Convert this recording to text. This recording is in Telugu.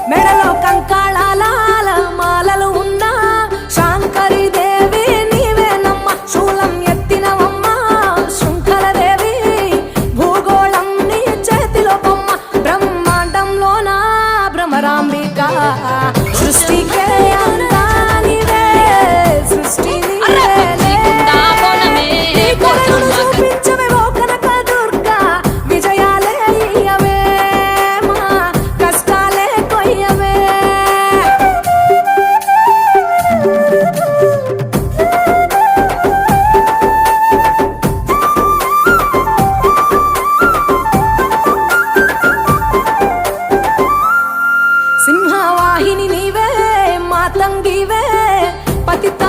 మెడలో కంకాళాల మాలలు ఉన్నా శాంకరి దేవి నీవేనమ్మ శూలం ఎత్తినవమ్మ శృంఖలదేవి భూగోళం నీ చేతిలో బొమ్మ బ్రహ్మాండంలోన భ్రమరాంబిక సృష్టికే అంతా నీవే సృష్టి చూపించవే ఓ కనక దుర్గా విజయాలే ఇయ్యవే మా కష్టాలే కొయ్యవే సింహవాహిని నీవే మాతంగివే పతిత